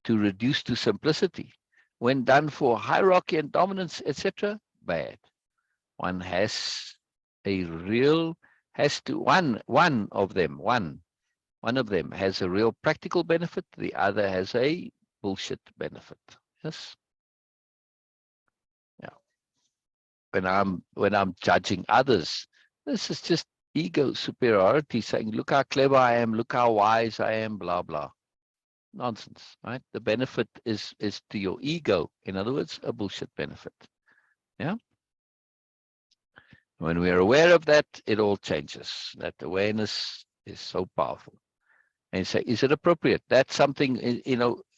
To reduce to simplicity. When done for hierarchy and dominance, etc., bad. One has a real, one of them has a real practical benefit, the other has a bullshit benefit. Yes. Yeah. When I'm judging others, this is just ego superiority, saying, look how clever I am, look how wise I am, blah blah. Nonsense, right? The benefit is to your ego. In other words, a bullshit benefit. Yeah. When we are aware of that, it all changes. That awareness is so powerful. And say, is it appropriate? That's something,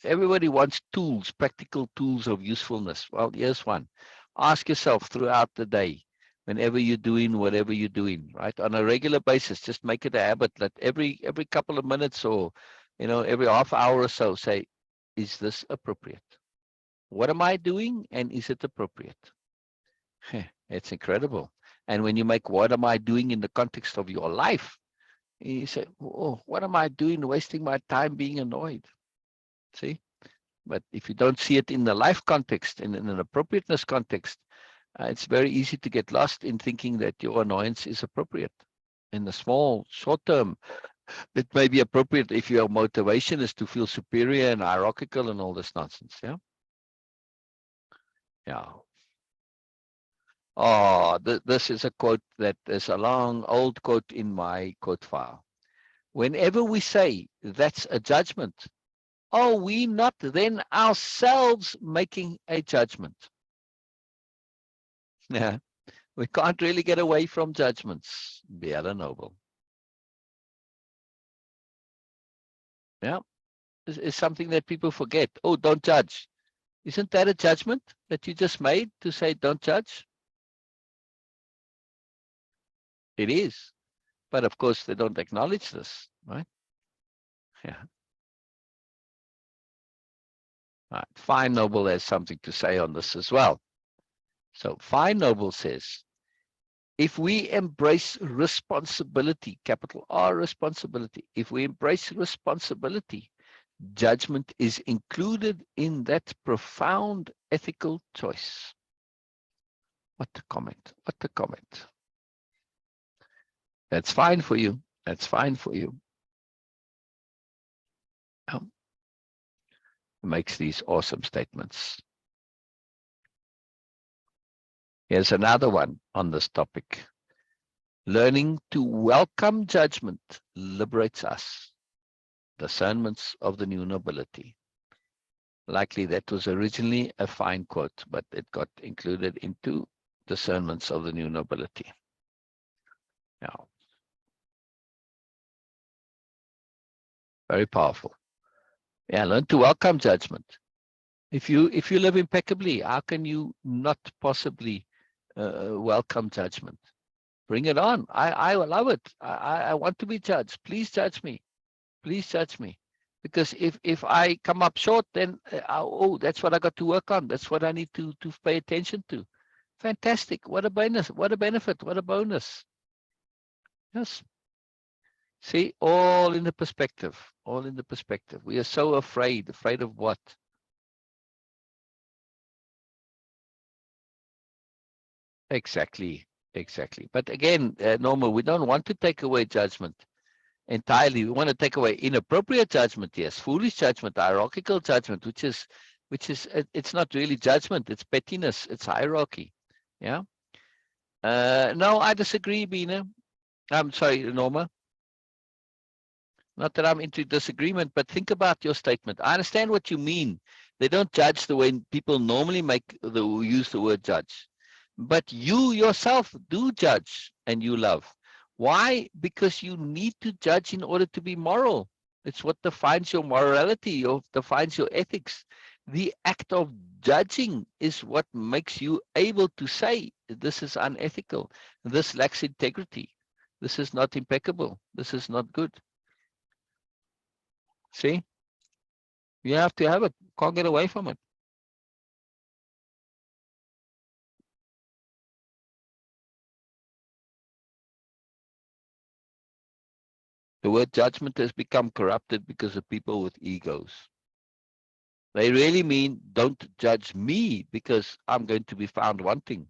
everybody wants tools, practical tools of usefulness. Well, here's one. Ask yourself throughout the day, whenever you're doing whatever you're doing, right? On a regular basis, just make it a habit that every couple of minutes or, every half hour or so, say, is this appropriate? What am I doing? And is it appropriate? It's incredible. And when you make what am I doing in the context of your life, you say, oh, what am I doing wasting my time being annoyed? See? But if you don't see it in the life context, in an appropriateness context, it's very easy to get lost in thinking that your annoyance is appropriate. In the small, short-term It may be appropriate if your motivation is to feel superior and hierarchical and all this nonsense. Yeah. Yeah. Oh, this is a quote that is a long old quote in my quote file. Whenever we say that's a judgment, are we not then ourselves making a judgment? Yeah. We can't really get away from judgments. Biella Noble. Yeah. It's something that people forget. Oh, don't judge. Isn't that a judgment that you just made to say don't judge? It is. But of course, they don't acknowledge this, right? Yeah. Right. Fine Noble has something to say on this as well. So Fine Noble says, if we embrace responsibility, capital R responsibility, if we embrace responsibility, judgment is included in that profound ethical choice. What a comment, what a comment. That's fine for you. That's fine for you. Makes these awesome statements. Here's another one on this topic. Learning to welcome judgment liberates us. Discernments of the new nobility. Likely that was originally a fine quote, but it got included into Discernments of the new nobility. Now, very powerful. Yeah, learn to welcome judgment. If you live impeccably, how can you not possibly welcome judgment? Bring it on. I love it. I want to be judged. Please judge me. Please judge me. Because if I come up short, then oh, that's what I got to work on. That's what I need to pay attention to. Fantastic. What a bonus. What a benefit. What a bonus. Yes. See, all in the perspective. All in the perspective. We are so afraid. Afraid of what? Exactly. Exactly. But again, Norma, we don't want to take away judgment entirely. We want to take away inappropriate judgment, yes, foolish judgment, hierarchical judgment, which is it's not really judgment, it's pettiness, it's hierarchy. Yeah. No, I disagree, Beena. I'm sorry, Norma. Not that I'm into disagreement, but think about your statement. I understand what you mean. They don't judge the way people normally use the word judge. But you yourself do judge and you love. Why? Because you need to judge in order to be moral. It's what defines your morality, or defines your ethics. The act of judging is what makes you able to say, this is unethical, this lacks integrity, this is not impeccable, this is not good. See? You have to have it. Can't get away from it. The word judgment has become corrupted because of people with egos. They really mean, don't judge me because I'm going to be found wanting.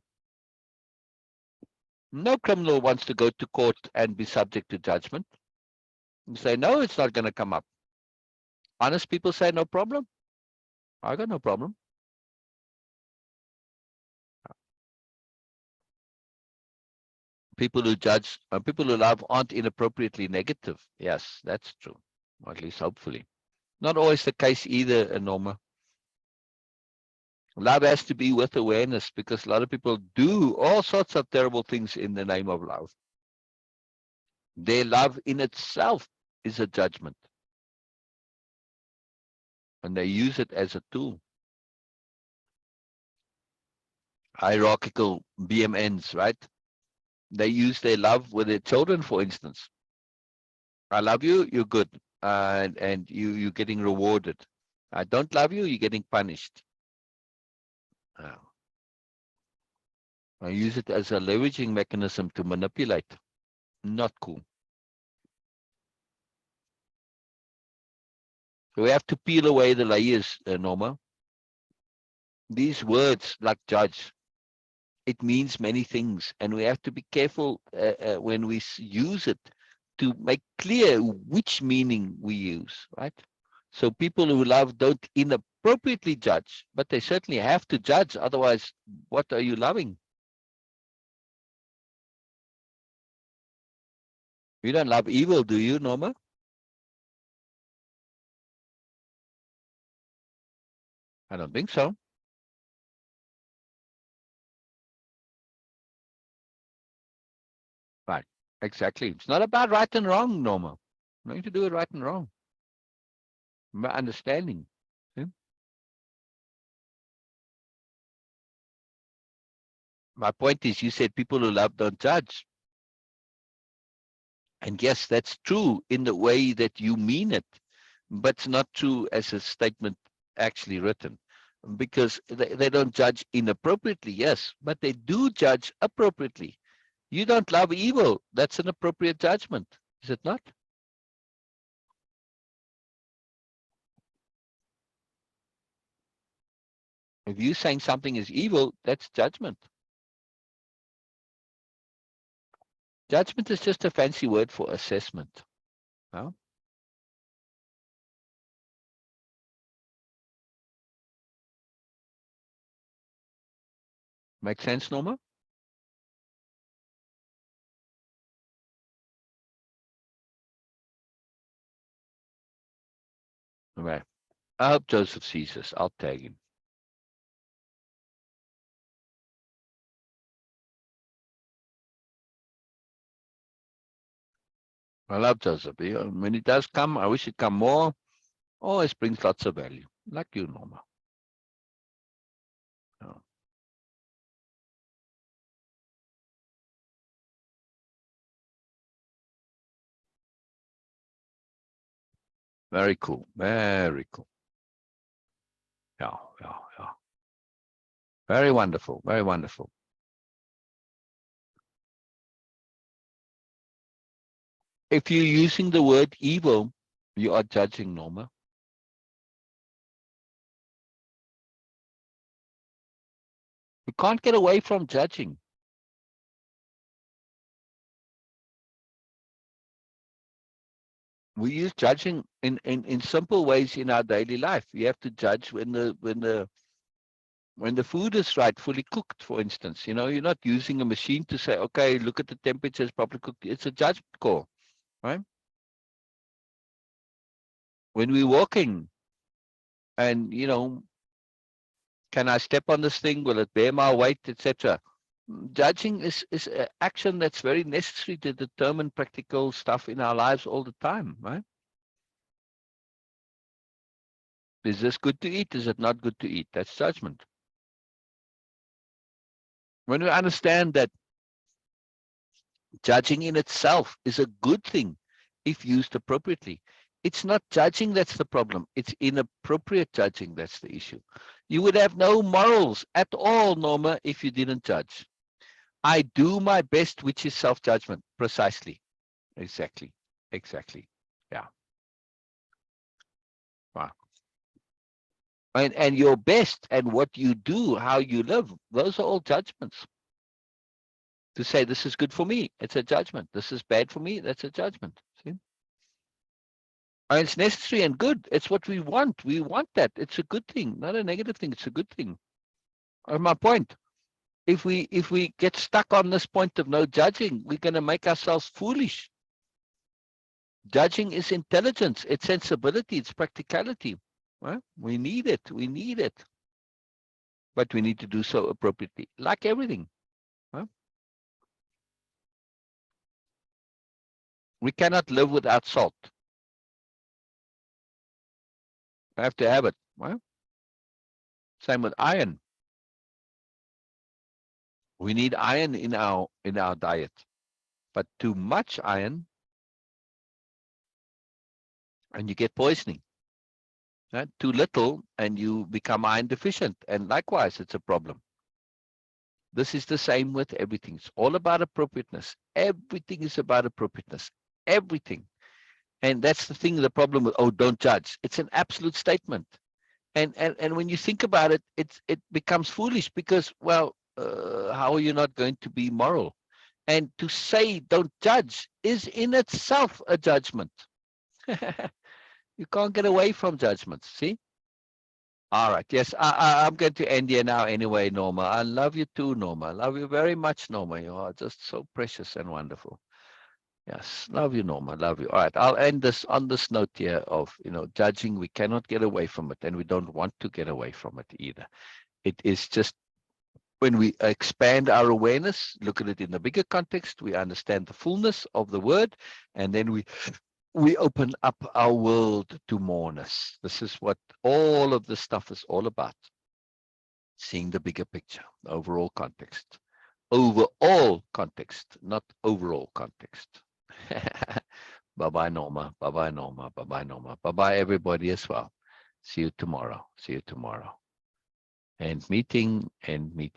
No criminal wants to go to court and be subject to judgment. You say, no, it's not going to come up. Honest people say, no problem. I got no problem. People who judge, people who love aren't inappropriately negative. Yes, that's true. Or at least hopefully. Not always the case either, Norma. Love has to be with awareness, because a lot of people do all sorts of terrible things in the name of love. Their love in itself is a judgment. And they use it as a tool. Hierarchical BMNs, right? They use their love with their children, for instance. I love you, you're good. And you're getting rewarded. I don't love you, you're getting punished. I use it as a leveraging mechanism to manipulate. Not cool. So we have to peel away the layers, Norma. These words like judge, it means many things, and we have to be careful when we use it to make clear which meaning we use, right? So people who love don't inappropriately judge, but they certainly have to judge. Otherwise, what are you loving? You don't love evil, do you, Norma? I don't think so. Right. Exactly. It's not about right and wrong, Norma. Nothing to do with right and wrong. My understanding. See? My point is, you said people who love don't judge. And yes, that's true in the way that you mean it, but it's not true as a statement actually written, because they don't judge inappropriately, yes, but they do judge appropriately. You don't love evil. That's an appropriate judgment, is it not? If you're saying something is evil, that's judgment. Judgment is just a fancy word for assessment. Huh? Make sense, Norma? Right. I hope Joseph sees this. I'll tag him. I love Joseph. When he does come, I wish he'd come more. Always brings lots of value, like you, Norma. Oh. Very cool. Very cool. Yeah, yeah, yeah. Very wonderful. Very wonderful. If you're using the word evil, you are judging, Norma. You can't get away from judging. We use judging in simple ways in our daily life. You have to judge when the food is right, fully cooked, for instance. You know, you're not using a machine to say, okay, look at the temperature, it's properly cooked. It's a judgment call, right? When we're walking and, you know, can I step on this thing? Will it bear my weight, etc.? Judging is an action that's very necessary to determine practical stuff in our lives all the time, right? Is this good to eat? Is it not good to eat? That's judgment. When we understand that judging in itself is a good thing if used appropriately, it's not judging that's the problem. It's inappropriate judging that's the issue. You would have no morals at all, Norma, if you didn't judge. I do my best, which is self-judgment. Precisely. Exactly. Exactly. Yeah. Wow. And your best and what you do, how you live, those are all judgments. To say this is good for me, it's a judgment. This is bad for me, that's a judgment. See? And it's necessary and good. It's what we want. We want that. It's a good thing, not a negative thing. It's a good thing. My point. If we get stuck on this point of no judging, we're going to make ourselves foolish. Judging is intelligence. It's sensibility. It's practicality. Right? We need it. We need it. But we need to do so appropriately, like everything. Right? We cannot live without salt. We have to have it. Right? Same with iron. We need iron in our diet. But too much iron, and you get poisoning. Right? Too little, and you become iron deficient. And likewise, it's a problem. This is the same with everything. It's all about appropriateness. Everything is about appropriateness. Everything. And that's the thing, the problem with, oh, don't judge. It's an absolute statement. And when you think about it, it becomes foolish because, well, how are you not going to be moral? And to say don't judge is in itself a judgment. You can't get away from judgments. See? All right. Yes, I'm going to end here now anyway, Norma. I love you too, Norma. I love you very much, Norma. You are just so precious and wonderful. Yes, love you, Norma. Love you. All right. I'll end this on this note here of, judging. We cannot get away from it, and we don't want to get away from it either. It is just when we expand our awareness, look at it in the bigger context, we understand the fullness of the word, and then we open up our world to moreness. This is what all of this stuff is all about. Seeing the bigger picture, the overall context. Overall context, not overall context. Bye-bye, Norma. Bye-bye, Norma. Bye-bye, Norma. Bye-bye, everybody as well. See you tomorrow. See you tomorrow. And meeting.